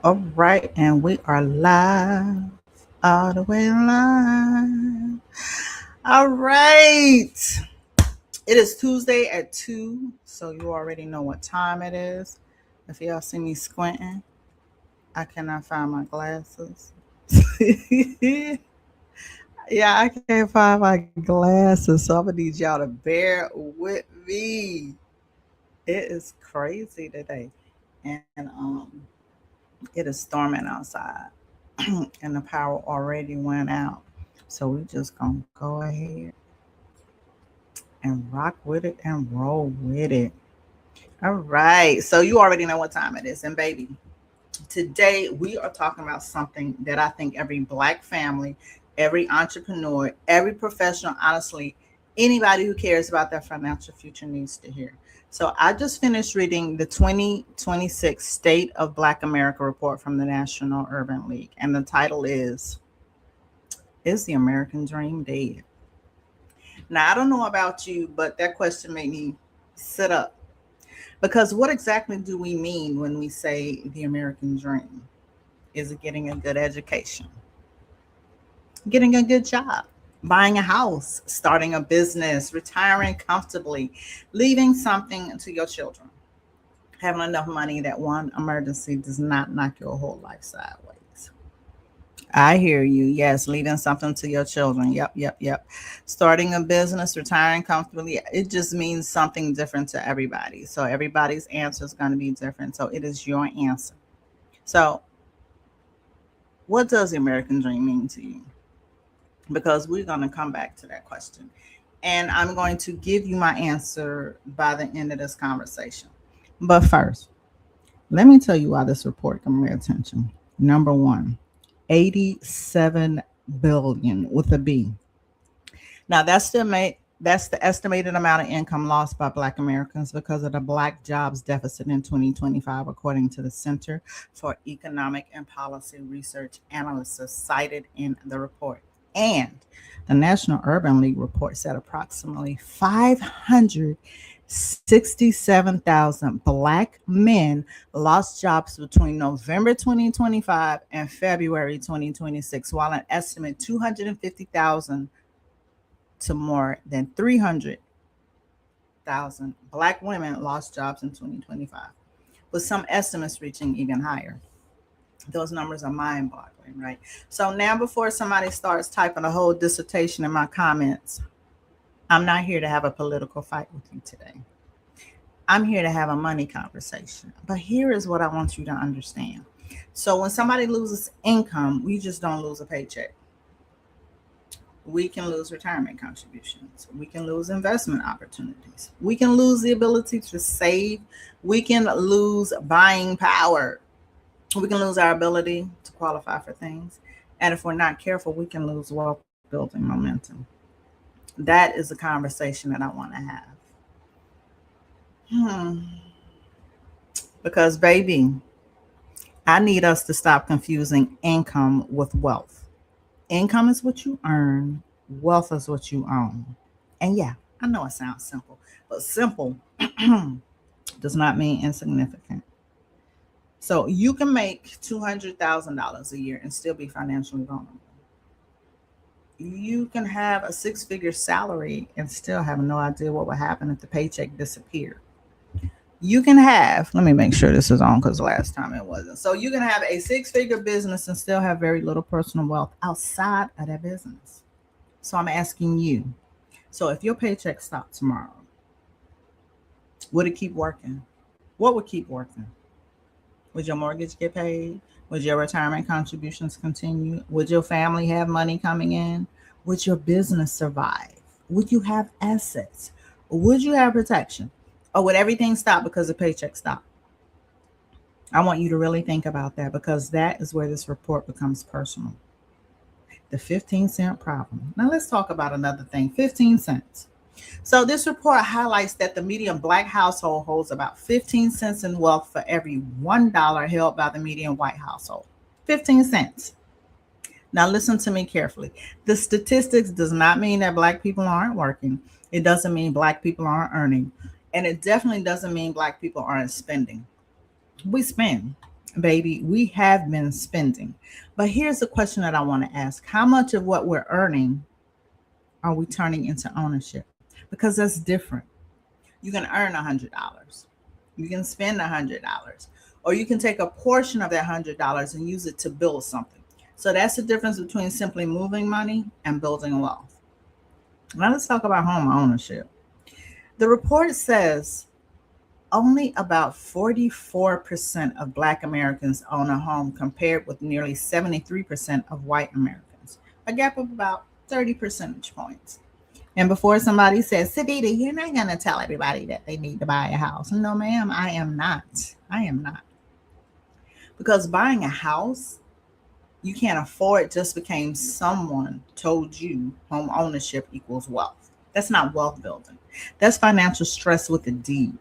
All right, and we are live, all the way live. All right, it is Tuesday at 2, so you already know what time it is. If y'all see me squinting, I cannot find my glasses. Yeah, I can't find my glasses, so I'm gonna need y'all to bear with me. It is crazy today, and it is storming outside. And the power already went out. So we just gonna go ahead and rock with it and roll with it. All right. So you already know what time it is. And baby, today we are talking about something that I think every black family, every entrepreneur, every professional, honestly, anybody who cares about their financial future needs to hear. So I just finished reading the 2026 State of Black America report from the National Urban League. And the title Is the American Dream Dead? Now, I don't know about you, but that question made me sit up because what exactly do we mean when we say the American dream? Is it getting a good education, getting a good job, buying a house, starting a business, retiring comfortably, leaving something to your children, having enough money that one emergency does not knock your whole life sideways? I hear you. Yes, leaving something to your children. Yep, yep, yep. Starting a business, retiring comfortably. It just means something different to everybody. So everybody's answer is going to be different. So it is your answer. So, what does the American dream mean to you? Because we're going to come back to that question. And I'm going to give you my answer by the end of this conversation. But first, let me tell you why this report got my attention. Number one, 87 billion with a B. Now that's the estimated amount of income lost by Black Americans because of the Black jobs deficit in 2025, according to the Center for Economic and Policy Research analysis cited in the report. And the National Urban League report said approximately 567,000 Black men lost jobs between November 2025 and February 2026, while an estimate 250,000 to more than 300,000 Black women lost jobs in 2025, with some estimates reaching even higher. Those numbers are mind boggling, right? So now, before somebody starts typing a whole dissertation in my comments, I'm not here to have a political fight with you today. I'm here to have a money conversation. But here is what I want you to understand. So when somebody loses income, we just don't lose a paycheck. We can lose retirement contributions. We can lose investment opportunities. We can lose the ability to save. We can lose buying power. We can lose our ability to qualify for things. And if we're not careful, we can lose wealth building momentum. That is a conversation that I want to have. Hmm. Because, baby, I need us to stop confusing income with wealth. Income is what you earn, wealth is what you own. And yeah, I know it sounds simple, but simple does not mean insignificant. So you can make $200,000 a year and still be financially vulnerable. You can have a six-figure salary and still have no idea what would happen if the paycheck disappeared. You can have, let me make sure this is on because last time it wasn't. So you can have a six-figure business and still have very little personal wealth outside of that business. So I'm asking you, so if your paycheck stopped tomorrow, would it keep working? What would keep working? Would your mortgage get paid? Would your retirement contributions continue? Would your family have money coming in? Would your business survive? Would you have assets? Would you have protection? Or would everything stop because the paycheck stopped? I want you to really think about that because that is where this report becomes personal. The 15-cent problem. Now let's talk about another thing, 15 cents. So this report highlights that the median Black household holds about 15 cents in wealth for every $1 held by the median white household. 15 cents. Now listen to me carefully. The statistics does not mean that Black people aren't working. It doesn't mean Black people aren't earning. And it definitely doesn't mean Black people aren't spending. We spend. baby, we have been spending. But here's the question that I want to ask. How much of what we're earning are we turning into ownership? Because that's different. You can earn $100. You can spend $100. Or you can take a portion of that $100 and use it to build something. So that's the difference between simply moving money and building wealth. Now let's talk about home ownership. The report says only about 44% of Black Americans own a home, compared with nearly 73% of white Americans, a gap of about 30 percentage points. And before somebody says, SaVita, you're not going to tell everybody that they need to buy a house. No, ma'am, I am not. I am not. Because buying a house you can't afford just because someone told you home ownership equals wealth. That's not wealth building. That's financial stress with a D.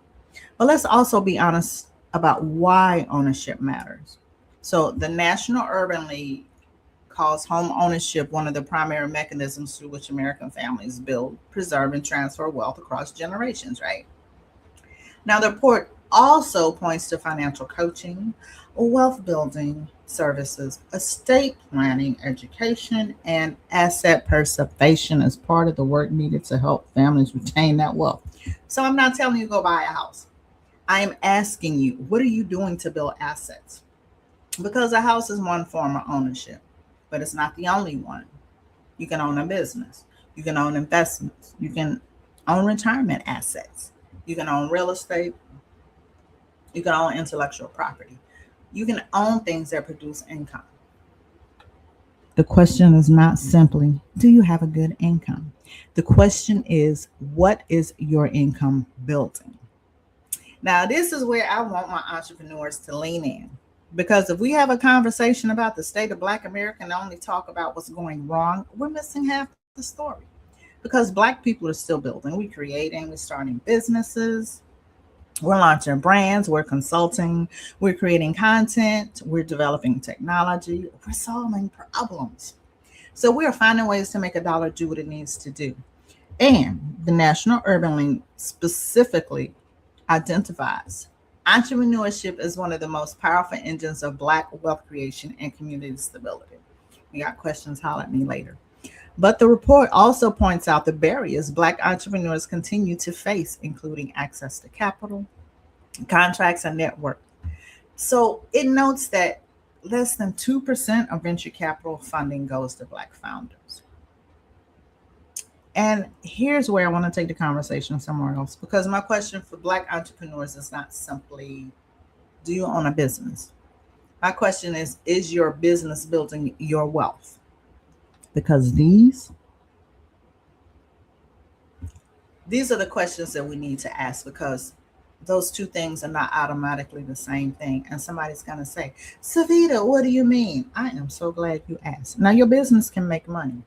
But let's also be honest about why ownership matters. So the National Urban League calls home ownership one of the primary mechanisms through which American families build, preserve, and transfer wealth across generations, right? Now, the report also points to financial coaching, wealth building services, estate planning, education, and asset preservation as part of the work needed to help families retain that wealth. So I'm not telling you go buy a house. I am asking you, what are you doing to build assets? Because a house is one form of ownership, but it's not the only one. You can own a business. You can own investments. You can own retirement assets. You can own real estate. You can own intellectual property. You can own things that produce income. The question is not simply, do you have a good income? The question is, what is your income building? Now, this is where I want my entrepreneurs to lean in. Because if we have a conversation about the state of Black America and only talk about what's going wrong, we're missing half the story. Because Black people are still building. We're creating, we're starting businesses, we're launching brands, we're consulting, we're creating content, we're developing technology, we're solving problems. So we're finding ways to make a dollar do what it needs to do. And the National Urban League specifically identifies entrepreneurship is one of the most powerful engines of Black wealth creation and community stability. You got questions, holler at me later. But the report also points out the barriers Black entrepreneurs continue to face, including access to capital, contracts, and network. So it notes that less than 2% of venture capital funding goes to Black founders. And here's where I want to take the conversation somewhere else, because my question for Black entrepreneurs is not simply, do you own a business? My question is your business building your wealth? Because these are the questions that we need to ask, because those two things are not automatically the same thing. And somebody's going to say, SaVita, what do you mean? I am so glad you asked. Now, your business can make money.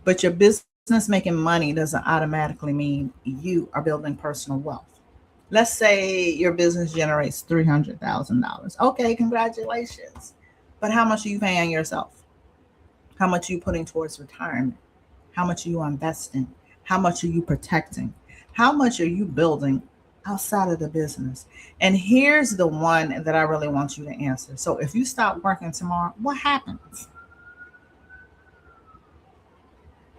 But your business making money doesn't automatically mean you are building personal wealth. Let's say your business generates $300,000. Okay, congratulations. But how much are you paying yourself? How much are you putting towards retirement? How much are you investing? How much are you protecting? How much are you building outside of the business? And here's the one that I really want you to answer. So if you stop working tomorrow, what happens?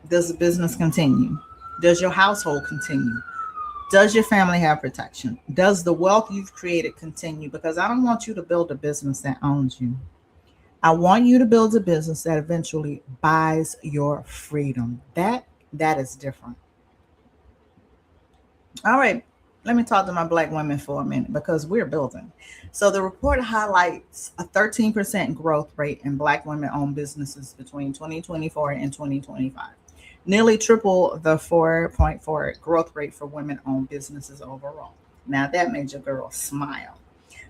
Does the business continue? Does your household continue? Does your family have protection? Does the wealth you've created continue? Because I don't want you to build a business that owns you. I want you to build a business that eventually buys your freedom. That is different. All right, let me talk to my Black women for a minute, because we're building. So the report highlights a 13% growth rate in Black women-owned businesses between 2024 and 2025. Nearly triple the 4.4 growth rate for women-owned businesses overall. Now that made your girl smile,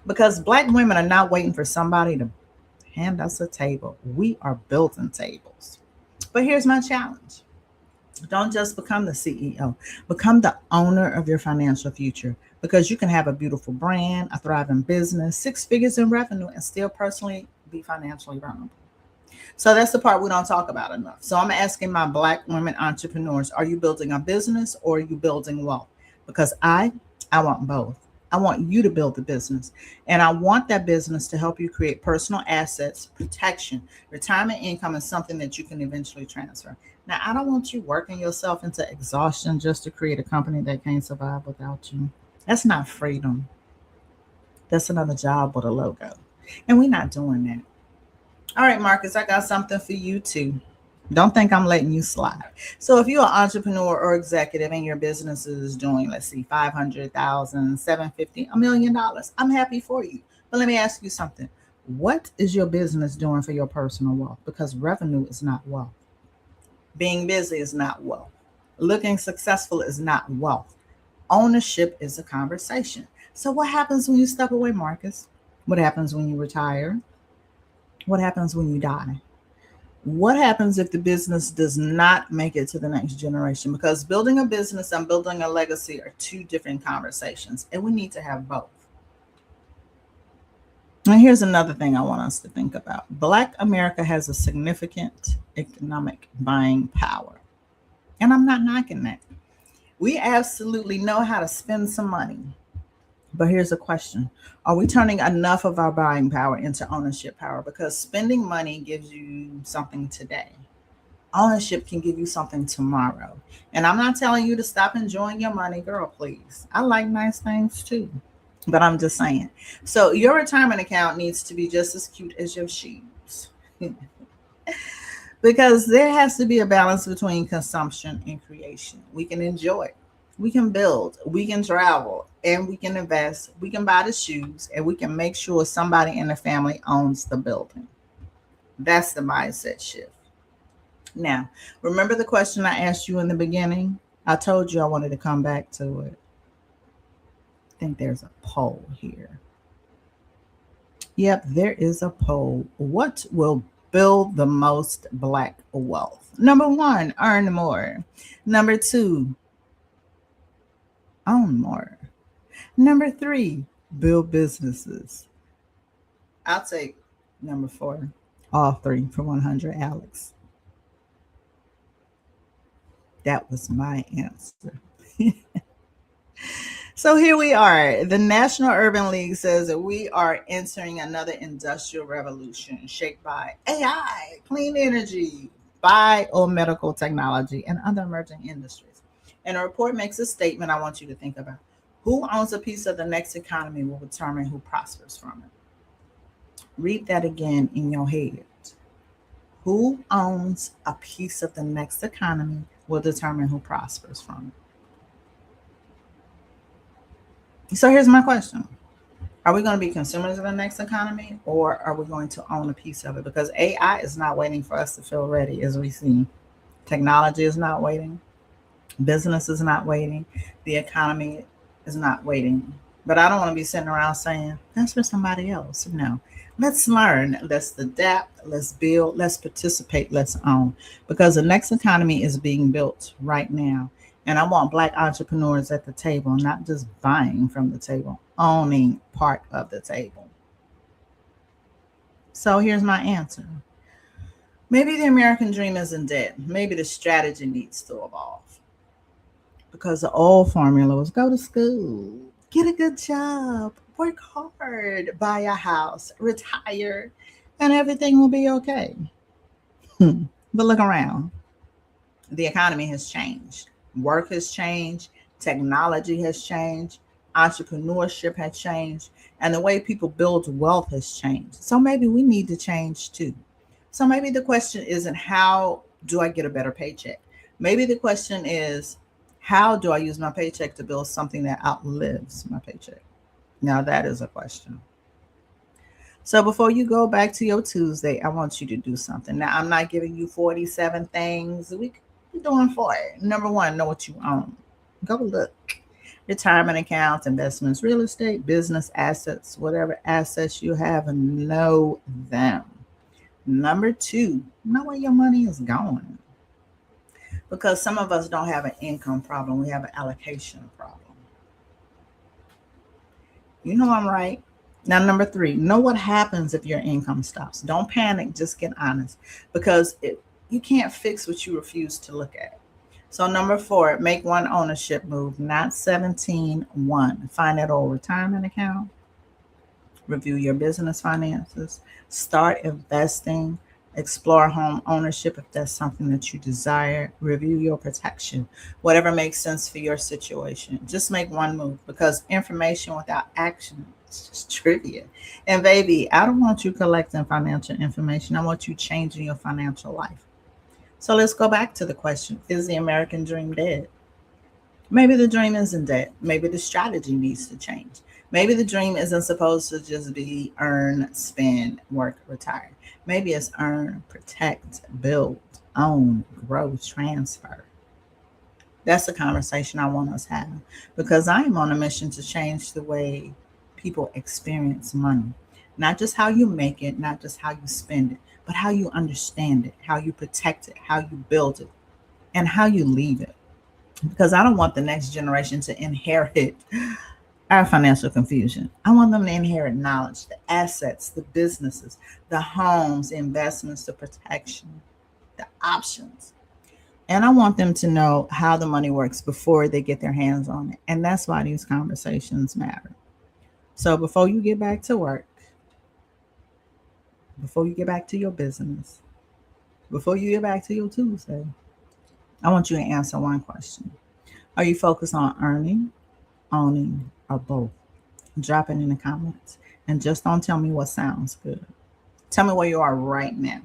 because Black women are not waiting for somebody to hand us a table. We are building tables. But here's my challenge. Don't just become the CEO. Become the owner of your financial future, because you can have a beautiful brand, a thriving business, 6 figures in revenue, and still personally be financially vulnerable. So that's the part we don't talk about enough. So I'm asking my Black women entrepreneurs, are you building a business or are you building wealth? Because I want both. I want you to build the business. And I want that business to help you create personal assets, protection, retirement income, and something that you can eventually transfer. Now, I don't want you working yourself into exhaustion just to create a company that can't survive without you. That's not freedom. That's another job with a logo. And we're not doing that. All right, Marcus, I got something for you too. Don't think I'm letting you slide. So if you're an entrepreneur or executive and your business is doing, let's see, 500,000, 750, $1 million, I'm happy for you. But let me ask you something. What is your business doing for your personal wealth? Because revenue is not wealth. Being busy is not wealth. Looking successful is not wealth. Ownership is a conversation. So what happens when you step away, Marcus? What happens when you retire? What happens when you die? What happens if the business does not make it to the next generation? Because building a business and building a legacy are two different conversations, and we need to have both. And here's another thing I want us to think about. Black America has a significant economic buying power. And I'm not knocking that. We absolutely know how to spend some money. But here's a question. Are we turning enough of our buying power into ownership power? Because spending money gives you something today. Ownership can give you something tomorrow. And I'm not telling you to stop enjoying your money, girl, please. I like nice things too. But I'm just saying. So your retirement account needs to be just as cute as your shoes. Because there has to be a balance between consumption and creation. We can enjoy, we can build, we can travel, and we can invest. We can buy the shoes, and we can make sure somebody in the family owns the building. That's the mindset shift. Now, remember the question I asked you in the beginning? I told you I wanted to come back to it. I think there's a poll here. Yep, there is a poll. What will build the most Black wealth? Number one, earn more. Number two, own more. Number three, build businesses. I'll take number four, all three for 100, Alex. That was my answer. So here we are. The National Urban League says that we are entering another industrial revolution shaped by AI, clean energy, biomedical technology, and other emerging industries. And a report makes a statement I want you to think about. Who owns a piece of the next economy will determine who prospers from it. Read that again in your head. Who owns a piece of the next economy will determine who prospers from it. So here's my question. Are we going to be consumers of the next economy, or are we going to own a piece of it? Because AI is not waiting for us to feel ready, as we see. Technology is not waiting. Business is not waiting. The economy is not waiting. But I don't want to be sitting around saying, that's for somebody else. No. Let's learn. Let's adapt. Let's build. Let's participate. Let's own. Because the next economy is being built right now. And I want Black entrepreneurs at the table, not just buying from the table, owning part of the table. So here's my answer. Maybe the American dream isn't dead. Maybe the strategy needs to evolve. Because the old formula was go to school, get a good job, work hard, buy a house, retire, and everything will be okay. But look around. The economy has changed. Work has changed, technology has changed, entrepreneurship has changed, and the way people build wealth has changed. So maybe we need to change too. So maybe the question isn't how do I get a better paycheck? Maybe the question is how do I use my paycheck to build something that outlives my paycheck? Now that is a question. So before you go back to your Tuesday, I want you to do something. Now I'm not giving you 47 things. We're doing for it. Number one, know what you own. Go look. Retirement accounts, investments, real estate, business assets, whatever assets you have, and know them. Number two, know where your money is going. Because some of us don't have an income problem, we have an allocation problem. You know I'm right. Now, number three, know what happens if your income stops. Don't panic, just get honest. Because you can't fix what you refuse to look at. So number 4, make one ownership move, not 17. One, find that old retirement account, review your business finances, start investing, explore home ownership if that's something that you desire, review your protection, whatever makes sense for your situation. Just make one move, because information without action is just trivia. And baby, I don't want you collecting financial information. I want you changing your financial life. So let's go back to the question: is the American dream dead? Maybe the dream isn't dead. Maybe the strategy needs to change. Maybe the dream isn't supposed to just be earn, spend, work, retire. Maybe it's earn, protect, build, own, grow, transfer. That's the conversation I want us to have, because I'm on a mission to change the way people experience money. Not just how you make it, not just how you spend it, but how you understand it, how you protect it, how you build it, and how you leave it. Because I don't want the next generation to inherit our financial confusion. I want them to inherit knowledge, the assets, the businesses, the homes, the investments, the protection, the options. And I want them to know how the money works before they get their hands on it. And that's why these conversations matter. So before you get back to work, before you get back to your business, before you get back to your Tuesday, I want you to answer one question. Are you focused on earning, owning, or both? Drop it in the comments. And just don't tell me what sounds good. Tell me where you are right now.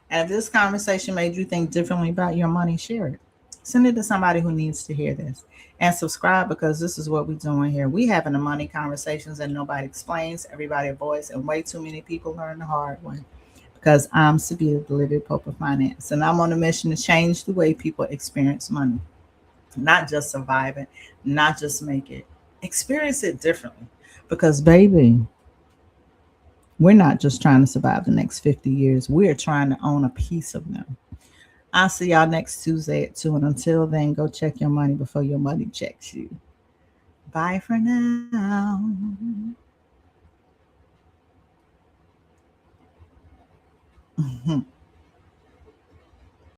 And if this conversation made you think differently about your money, share it. Send it to somebody who needs to hear this. And subscribe, because this is what we're doing here. We having the money conversations that nobody explains, everybody avoids, and way too many people learn the hard way. Because I'm SaVita, the Living Pope of Finance, and I'm on a mission to change the way people experience money. Not just survive it, not just make it, experience it differently. Because, baby, we're not just trying to survive the next 50 years, we're trying to own a piece of them. I'll see y'all next Tuesday at 2. And until then, go check your money before your money checks you. Bye for now.